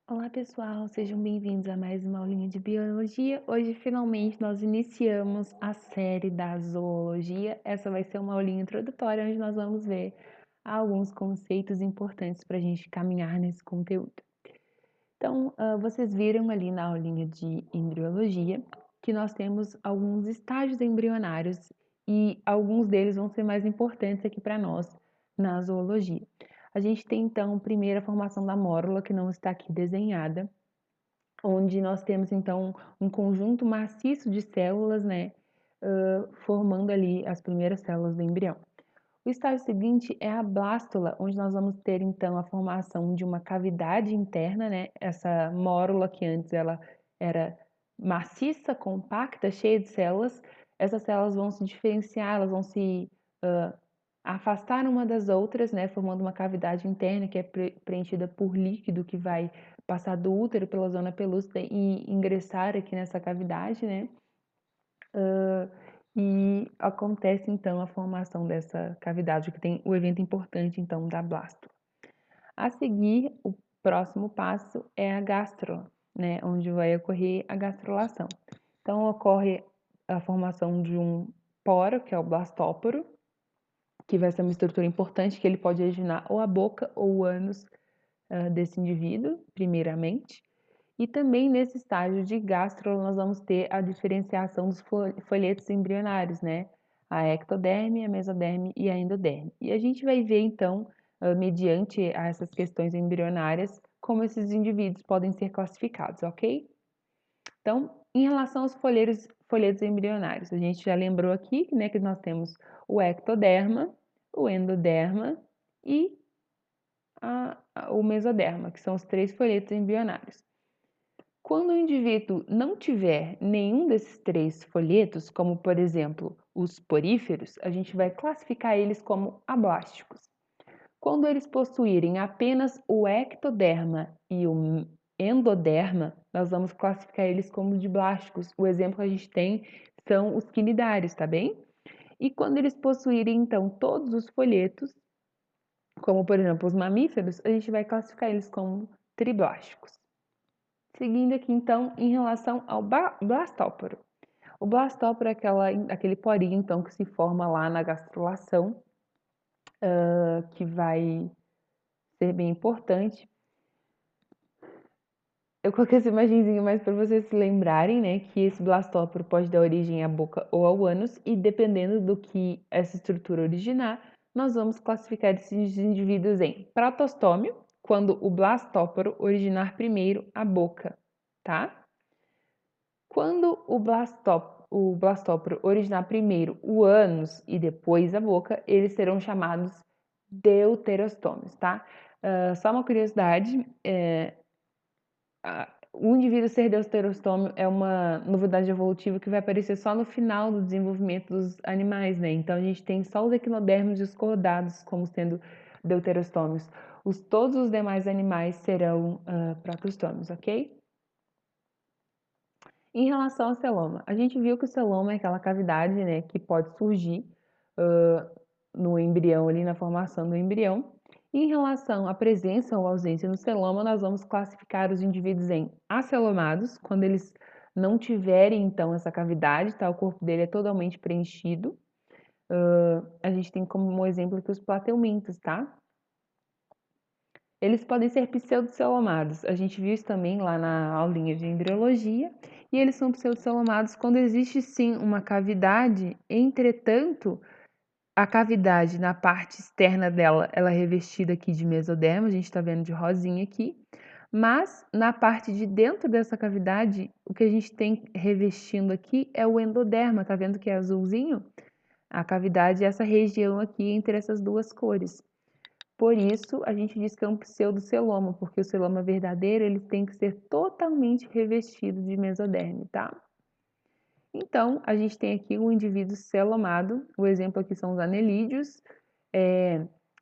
Olá pessoal, sejam bem-vindos a mais uma aulinha de biologia. Hoje finalmente nós iniciamos a série da zoologia. Essa vai ser uma aulinha introdutória onde nós vamos ver alguns conceitos importantes para a gente caminhar nesse conteúdo. Então, vocês viram ali na aulinha de embriologia que nós temos alguns estágios embrionários e alguns deles vão ser mais importantes aqui para nós na zoologia. A gente tem então primeiro a formação da mórula, que não está aqui desenhada, onde nós temos então um conjunto maciço de células, né, formando ali as primeiras células do embrião. O estágio seguinte é a blástula, onde nós vamos ter então a formação de uma cavidade interna, né? Essa mórula que antes ela era maciça, compacta, cheia de células. Essas células vão se diferenciar, elas vão se afastar uma das outras, né? Formando uma cavidade interna que é preenchida por líquido que vai passar do útero pela zona pelúcida e ingressar aqui nessa cavidade, né? E acontece então a formação dessa cavidade, que tem o evento importante então da blástula. A seguir, o próximo passo é a gástrula, né, onde vai ocorrer a gastrulação. Então ocorre a formação de um poro, que é o blastóporo, que vai ser uma estrutura importante que ele pode originar ou a boca ou o ânus desse indivíduo, primeiramente. E também nesse estágio de gástrula nós vamos ter a diferenciação dos folhetos embrionários, né? A ectoderme, a mesoderme e a endoderme. E a gente vai ver então, mediante essas questões embrionárias, como esses indivíduos podem ser classificados, ok? Então, em relação aos folhetos embrionários, a gente já lembrou aqui, né, que nós temos o ectoderma, o endoderma e o mesoderma, que são os três folhetos embrionários. Quando o indivíduo não tiver nenhum desses três folhetos, como por exemplo os poríferos, a gente vai classificar eles como ablásticos. Quando eles possuírem apenas o ectoderma e o endoderma, nós vamos classificar eles como diblásticos. O exemplo que a gente tem são os quinidários, tá bem? E quando eles possuírem então todos os folhetos, como por exemplo os mamíferos, a gente vai classificar eles como triblásticos. Seguindo aqui, então, em relação ao blastóporo. O blastóporo é aquele porinho, então, que se forma lá na gastrulação, que vai ser bem importante. Eu coloquei essa imagenzinha mais para vocês se lembrarem, né, que esse blastóporo pode dar origem à boca ou ao ânus, e dependendo do que essa estrutura originar, nós vamos classificar esses indivíduos em protostômio, quando o blastóporo originar primeiro a boca, tá? Quando o blastóporo originar primeiro o ânus e depois a boca, eles serão chamados deuterostômios, tá? Só uma curiosidade, o indivíduo ser deuterostômio é uma novidade evolutiva que vai aparecer só no final do desenvolvimento dos animais, né? Então a gente tem só os equinodermos e os cordados como sendo deuterostômios. Todos os demais animais serão protostômios, ok? Em relação ao celoma, a gente viu que o celoma é aquela cavidade, né, que pode surgir no embrião, ali na formação do embrião. E em relação à presença ou ausência no celoma, nós vamos classificar os indivíduos em acelomados, quando eles não tiverem, então, essa cavidade, tá? O corpo dele é totalmente preenchido. A gente tem como exemplo aqui os plateumintos, tá? Eles podem ser pseudocelomados. A gente viu isso também lá na aulinha de embriologia. E eles são pseudocelomados quando existe sim uma cavidade, entretanto, a cavidade na parte externa dela, ela é revestida aqui de mesoderma, a gente está vendo de rosinha aqui. Mas na parte de dentro dessa cavidade, o que a gente tem revestindo aqui é o endoderma, tá vendo que é azulzinho? A cavidade é essa região aqui entre essas duas cores. Por isso, a gente diz que é um pseudoceloma, porque o celoma verdadeiro ele tem que ser totalmente revestido de mesoderme, tá? Então, a gente tem aqui um indivíduo celomado, o exemplo aqui são os anelídeos,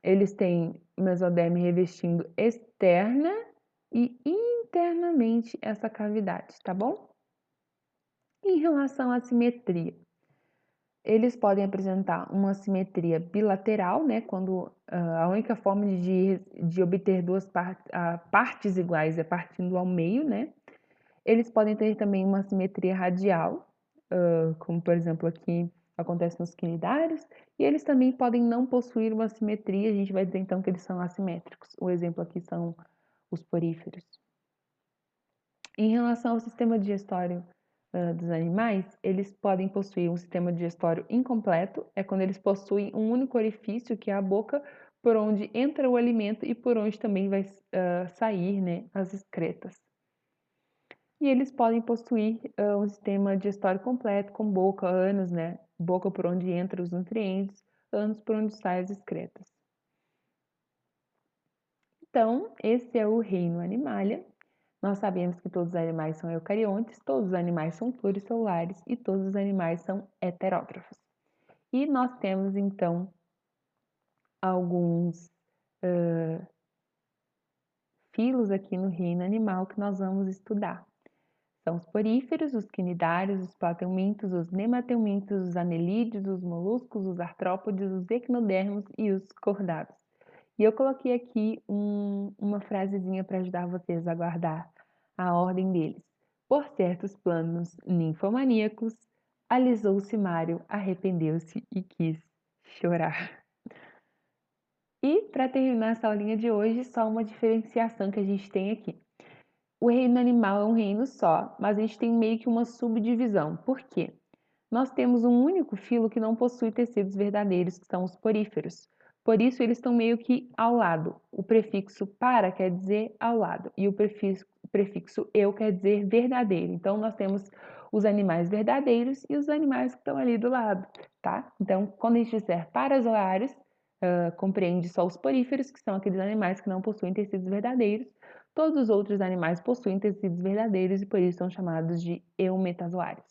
eles têm mesoderme revestindo externa e internamente essa cavidade, tá bom? Em relação à simetria, Eles podem apresentar uma simetria bilateral, né, quando a única forma de obter duas partes iguais é partindo ao meio, né? Eles podem ter também uma simetria radial, como por exemplo aqui acontece nos quinidários, e eles também podem não possuir uma simetria, a gente vai dizer então que eles são assimétricos. O exemplo aqui são os poríferos. Em relação ao sistema digestório dos animais, eles podem possuir um sistema digestório incompleto, é quando eles possuem um único orifício, que é a boca, por onde entra o alimento e por onde também vai sair, né, as excretas. E eles podem possuir um sistema digestório completo, com boca, ânus, né, boca por onde entram os nutrientes, ânus por onde saem as excretas. Então, esse é o reino Animalia. Nós sabemos que todos os animais são eucariontes, todos os animais são pluricelulares e todos os animais são heterótrofos. E nós temos, então, alguns filos aqui no reino animal que nós vamos estudar. São os poríferos, os quinidários, os plateumintos, os nemateumintos, os anelídeos, os moluscos, os artrópodes, os equinodermos e os cordados. E eu coloquei aqui uma frasezinha para ajudar vocês a guardar a ordem deles. Por certos planos ninfomaníacos, alisou-se Mário, arrependeu-se e quis chorar. E para terminar essa aulinha de hoje, só uma diferenciação que a gente tem aqui. O reino animal é um reino só, mas a gente tem meio que uma subdivisão. Por quê? Nós temos um único filo que não possui tecidos verdadeiros, que são os poríferos. Por isso, eles estão meio que ao lado. O prefixo para quer dizer ao lado e o prefixo eu quer dizer verdadeiro. Então, nós temos os animais verdadeiros e os animais que estão ali do lado, tá? Então, quando a gente disser parazoários, compreende só os poríferos, que são aqueles animais que não possuem tecidos verdadeiros. Todos os outros animais possuem tecidos verdadeiros e por isso são chamados de eumetazoários.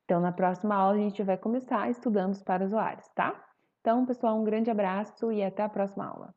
Então, na próxima aula, a gente vai começar estudando os parazoários, tá? Então, pessoal, um grande abraço e até a próxima aula.